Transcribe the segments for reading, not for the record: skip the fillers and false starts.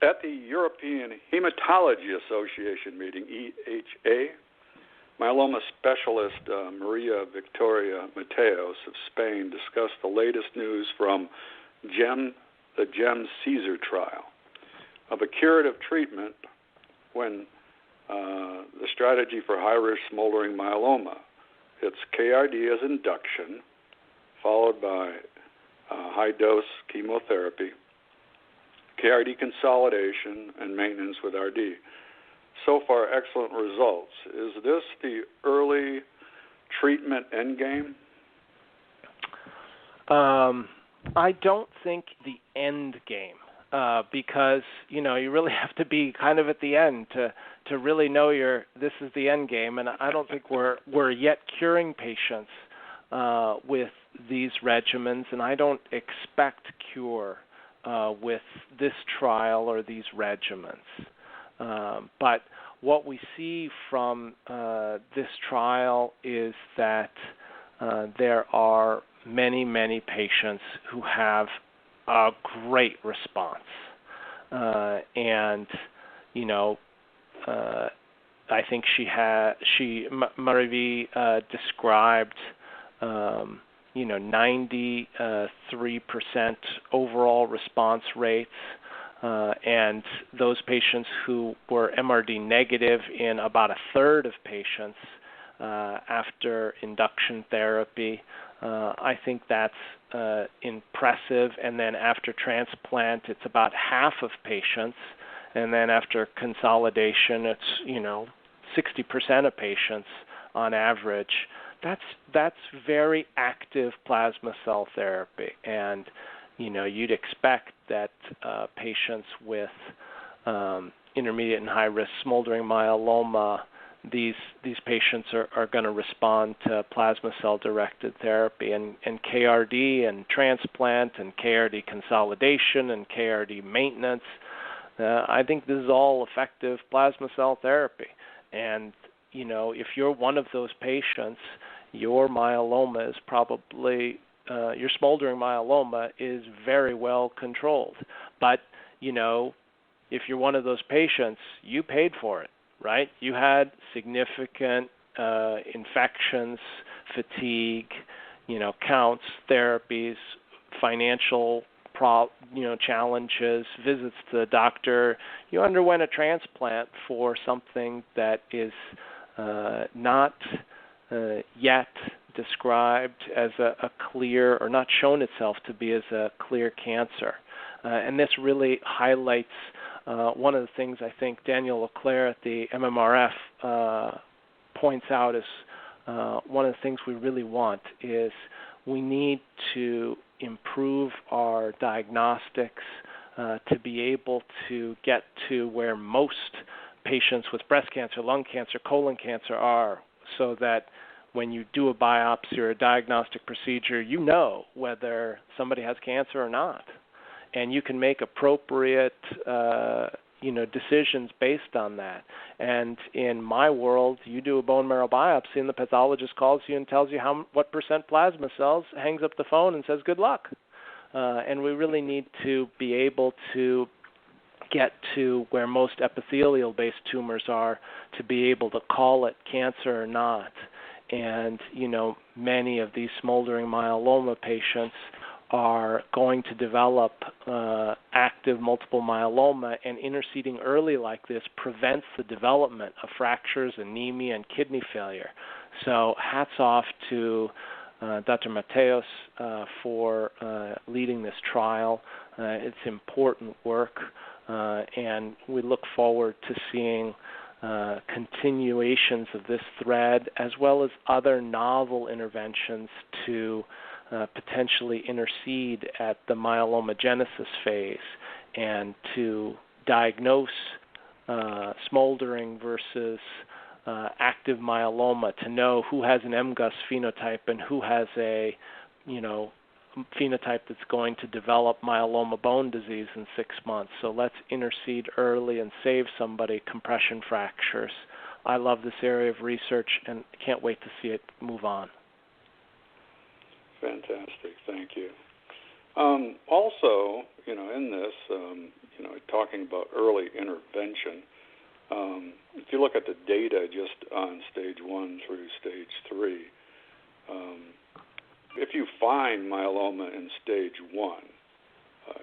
At the European Hematology Association meeting, EHA, myeloma specialist Maria Victoria Mateos of Spain discussed the latest news from the GEM-Caesar trial of a curative treatment when the strategy for high-risk smoldering myeloma. It's KRDS induction, followed by high-dose chemotherapy, KRD consolidation, and maintenance with RD. So far, excellent results. Is this the early treatment endgame? I don't think the end game, because you really have to be kind of at the end to really know this is the end game, and I don't think we're yet curing patients with these regimens, and I don't expect cure with this trial or these regimens. But what we see from this trial is that there are many, many patients who have a great response. And, I think Marie described, 93% overall response rates, and those patients who were MRD negative in about a third of patients after induction therapy. I think that's impressive. And then after transplant, it's about half of patients. And then after consolidation, it's 60% of patients on average. That's very active plasma cell therapy, and you'd expect that patients with intermediate and high risk smoldering myeloma, these patients are going to respond to plasma cell directed therapy, and KRD and transplant and KRD consolidation and KRD maintenance. I think this is all effective plasma cell therapy, and if you're one of those patients, your myeloma is probably, your smoldering myeloma is very well controlled. But, if you're one of those patients, you paid for it, right? You had significant infections, fatigue, counts, therapies, financial challenges, visits to the doctor. You underwent a transplant for something that is not yet described as a clear, or not shown itself to be as a clear cancer. And this really highlights one of the things I think Daniel Leclerc at the MMRF points out is one of the things we really want is we need to improve our diagnostics to be able to get to where most patients with breast cancer, lung cancer, colon cancer are, so that when you do a biopsy or a diagnostic procedure, you know whether somebody has cancer or not. And you can make appropriate decisions based on that. And in my world, you do a bone marrow biopsy and the pathologist calls you and tells you what percent plasma cells, hangs up the phone and says good luck. And we really need to be able to get to where most epithelial-based tumors are to be able to call it cancer or not. And, many of these smoldering myeloma patients are going to develop active multiple myeloma, and interceding early like this prevents the development of fractures, anemia, and kidney failure. So hats off to Dr. Mateos for leading this trial. It's important work, and we look forward to seeing continuations of this thread, as well as other novel interventions to potentially intercede at the myelomogenesis phase and to diagnose smoldering versus active myeloma, to know who has an MGUS phenotype and who has a phenotype that's going to develop myeloma bone disease in 6 months. So let's intercede early and save somebody compression fractures. I love this area of research and can't wait to see it move on. Fantastic. Thank you. Also, in this, talking about early intervention, if you look at the data just on stage 1 through stage 3, if you find myeloma in stage 1,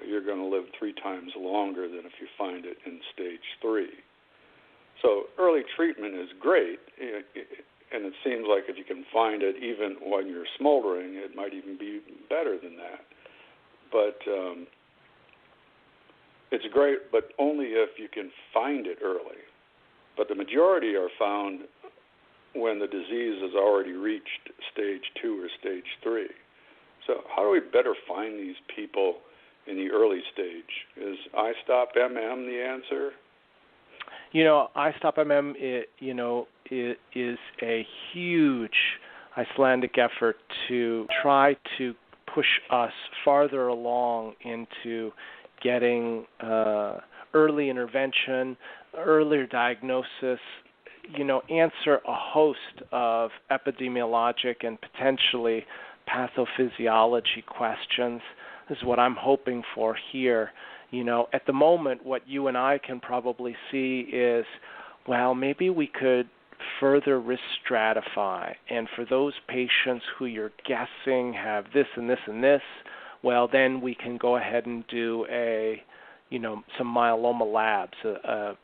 you're going to live 3 times longer than if you find it in stage 3. So early treatment is great, and it seems like if you can find it even when you're smoldering, it might even be better than that. But it's great, but only if you can find it early. But the majority are found when the disease has already reached stage 2 or stage 3. So how do we better find these people in the early stage? Is iStopMM the answer? iStopMM, is a huge Icelandic effort to try to push us farther along into getting early intervention, earlier diagnosis, answer a host of epidemiologic and potentially pathophysiology questions. This is what I'm hoping for here. At the moment, what you and I can probably see is, well, maybe we could further risk stratify. And for those patients who you're guessing have this and this and this, well, then we can go ahead and do some myeloma labs,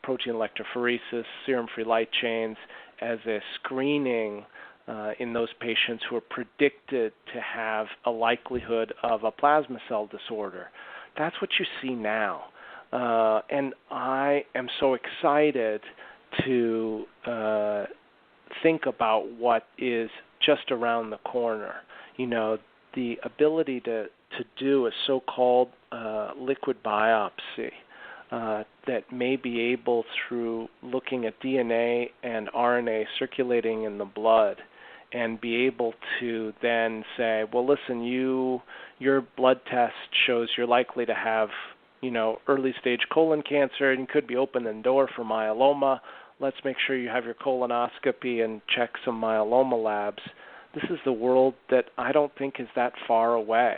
protein electrophoresis, serum-free light chains as a screening in those patients who are predicted to have a likelihood of a plasma cell disorder. That's what you see now. And I am so excited to think about what is just around the corner. The ability to do a so-called liquid biopsy that may be able, through looking at DNA and RNA circulating in the blood, and be able to then say, well, listen, your blood test shows you're likely to have, early stage colon cancer and could be opening the door for myeloma. Let's make sure you have your colonoscopy and check some myeloma labs. This is the world that I don't think is that far away.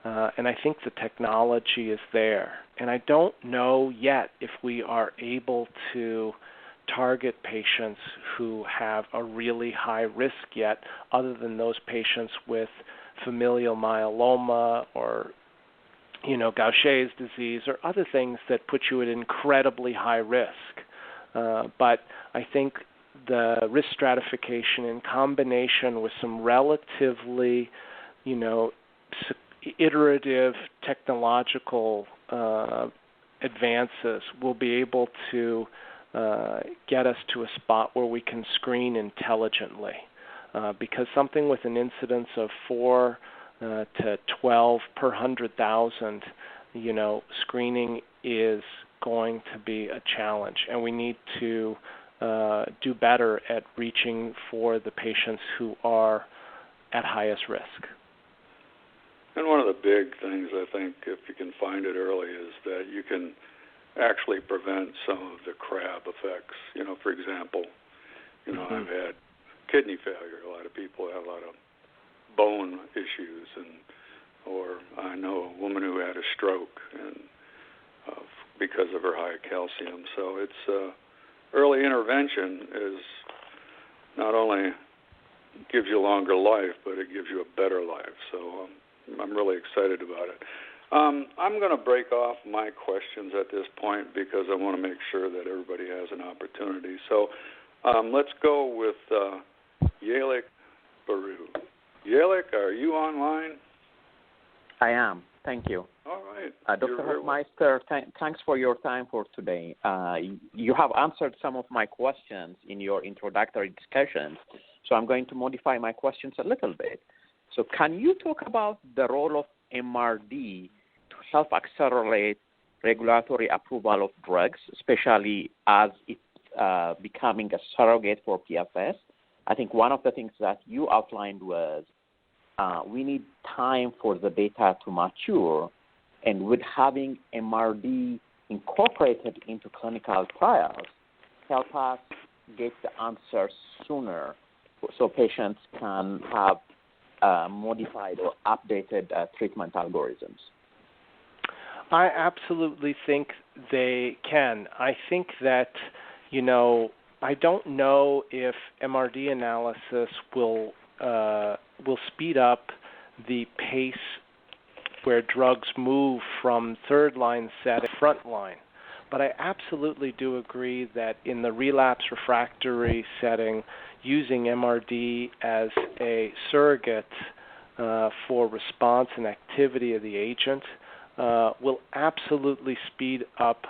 And I think the technology is there. And I don't know yet if we are able to target patients who have a really high risk yet, other than those patients with familial myeloma or, Gaucher's disease or other things that put you at incredibly high risk. But I think the risk stratification in combination with some relatively, iterative technological advances will be able to get us to a spot where we can screen intelligently. Because something with an incidence of 4 to 12 per 100,000, screening is going to be a challenge. And we need to do better at reaching for the patients who are at highest risk. And one of the big things, I think, if you can find it early, is that you can actually prevent some of the crab effects. For example, I've had kidney failure. A lot of people have a lot of bone issues, or I know a woman who had a stroke and because of her high calcium. So it's early intervention is not only gives you a longer life, but it gives you a better life. So I'm really excited about it. I'm going to break off my questions at this point because I want to make sure that everybody has an opportunity. So let's go with Yalik Baru. Yalik, are you online? I am. Thank you. All right. Dr. Hofmeister, thanks for your time for today. You have answered some of my questions in your introductory discussions, so I'm going to modify my questions a little bit. So can you talk about the role of MRD to help accelerate regulatory approval of drugs, especially as it's becoming a surrogate for PFS? I think one of the things that you outlined was we need time for the data to mature, and with having MRD incorporated into clinical trials, help us get the answers sooner so patients can have modified or updated treatment algorithms. I absolutely think they can. I think that, I don't know if MRD analysis will speed up the pace where drugs move from third-line setting to front line. But I absolutely do agree that in the relapse refractory setting, using MRD as a surrogate for response and activity of the agent will absolutely speed up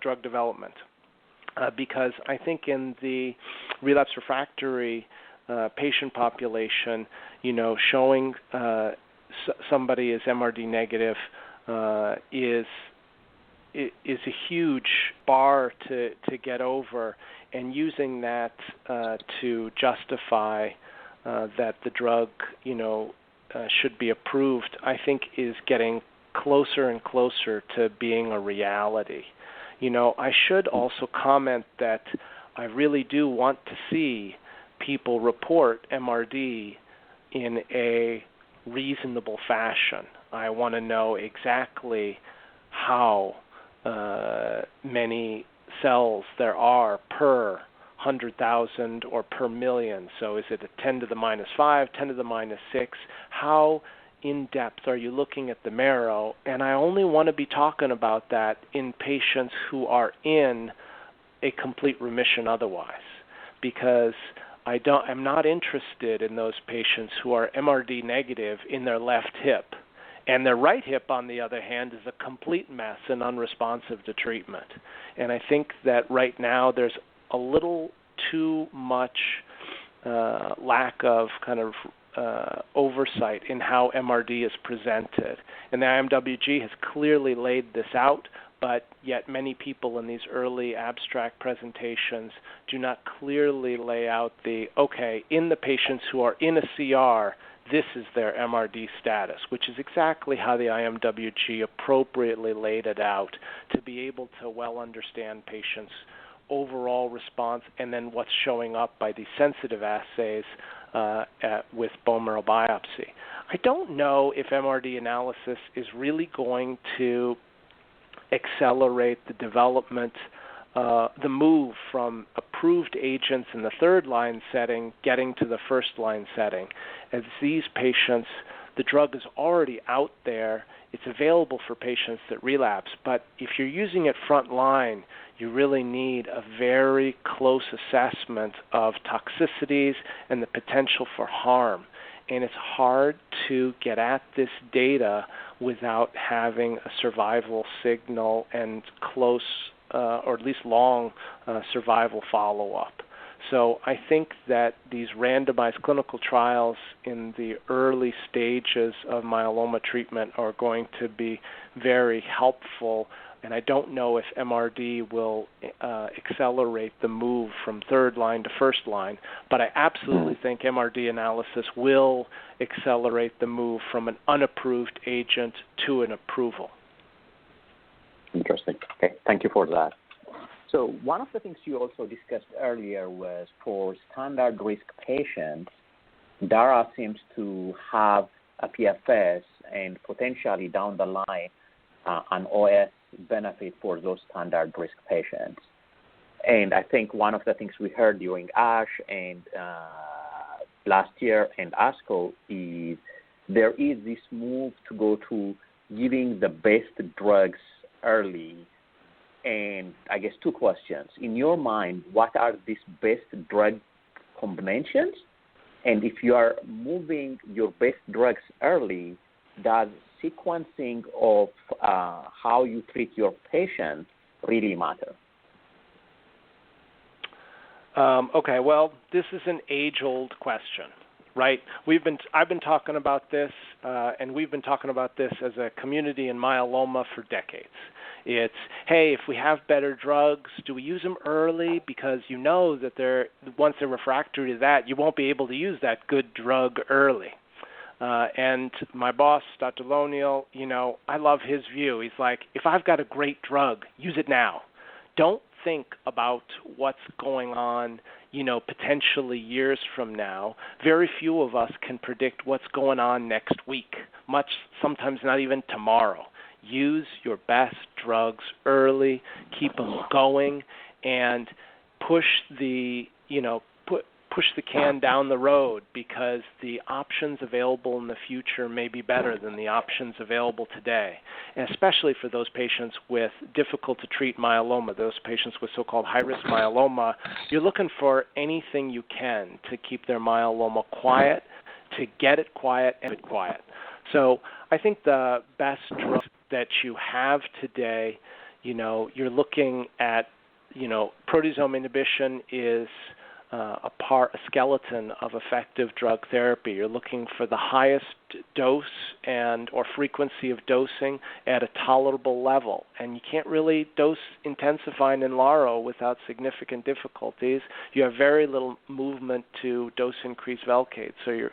drug development. Because I think in the relapse refractory patient population, showing somebody is MRD negative is a huge bar to get over, and using that to justify that the drug, should be approved, I think is getting closer and closer to being a reality. I should also comment that I really do want to see people report MRD in a reasonable fashion. I want to know exactly how many cells there are per 100,000 or per million. So is it a 10 to the minus 5, 10 to the minus 6? How in depth are you looking at the marrow? And I only want to be talking about that in patients who are in a complete remission otherwise, because I'm not interested in those patients who are MRD negative in their left hip, and their right hip, on the other hand, is a complete mess and unresponsive to treatment. And I think that right now there's a little too much lack of kind of oversight in how MRD is presented. And the IMWG has clearly laid this out, but yet many people in these early abstract presentations do not clearly lay out in the patients who are in a CR, this is their MRD status, which is exactly how the IMWG appropriately laid it out, to be able to well understand patients' overall response and then what's showing up by these sensitive assays with bone marrow biopsy. I don't know if MRD analysis is really going to accelerate the development, the move from approved agents in the third-line setting getting to the first-line setting. As these patients, the drug is already out there. It's available for patients that relapse. But if you're using it front line, you really need a very close assessment of toxicities and the potential for harm. And it's hard to get at this data without having a survival signal and close or at least long survival follow-up. So I think that these randomized clinical trials in the early stages of myeloma treatment are going to be very helpful, and I don't know if MRD will accelerate the move from third line to first line, but I absolutely think MRD analysis will accelerate the move from an unapproved agent to an approval. Interesting. Okay, thank you for that. So one of the things you also discussed earlier was for standard risk patients, DARA seems to have a PFS and potentially down the line an OS benefit for those standard risk patients. And I think one of the things we heard during ASH and last year and ASCO is there is this move to go to giving the best drugs early. And I guess two questions. In your mind, what are these best drug combinations? And if you are moving your best drugs early, does sequencing of how you treat your patients really matter? Okay, well, this is an age-old question, right? I've been talking about this, and we've been talking about this as a community in myeloma for decades. It's, hey, if we have better drugs, do we use them early? Because you know that once they're refractory to that, you won't be able to use that good drug early. And my boss, Dr. Loniel, I love his view. He's like, if I've got a great drug, use it now. Don't think about what's going on, potentially years from now. Very few of us can predict what's going on next week, sometimes not even tomorrow. Use your best drugs early, keep them going, and push the can down the road, because the options available in the future may be better than the options available today, and especially for those patients with difficult to treat myeloma, those patients with so-called high-risk myeloma. You're looking for anything you can to keep their myeloma quiet, to get it quiet and keep it quiet. So I think the best drugs that you have today, you're looking at, proteasome inhibition is a skeleton of effective drug therapy. You're looking for the highest dose or frequency of dosing at a tolerable level. And you can't really dose intensify Ninlaro without significant difficulties. You have very little movement to dose increase Velcade. So you're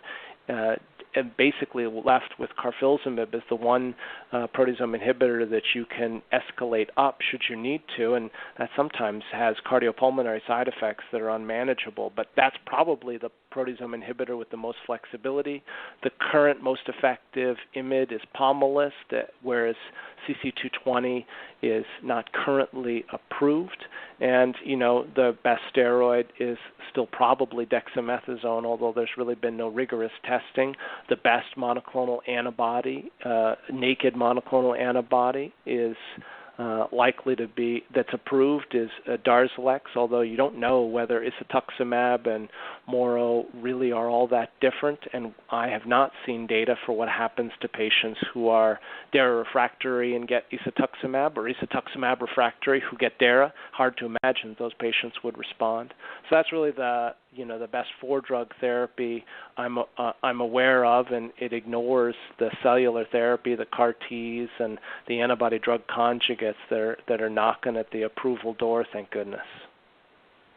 basically left with carfilzomib as the one proteasome inhibitor that you can escalate up should you need to, and that sometimes has cardiopulmonary side effects that are unmanageable, but that's probably the proteasome inhibitor with the most flexibility. The current most effective IMiD is Pomalyst, whereas CC220 is not currently approved, and the best steroid is still probably dexamethasone, although there's really been no rigorous testing. The best monoclonal antibody, naked monoclonal antibody, is likely to be that's approved is Darzalex, although you don't know whether isatuximab and Moro really are all that different, and I have not seen data for what happens to patients who are DARA refractory and get isatuximab, or isatuximab refractory who get DARA. Hard to imagine those patients would respond. So that's really the best four-drug therapy I'm aware of, and it ignores the cellular therapy, the CAR-Ts, and the antibody-drug conjugates that are knocking at the approval door, thank goodness.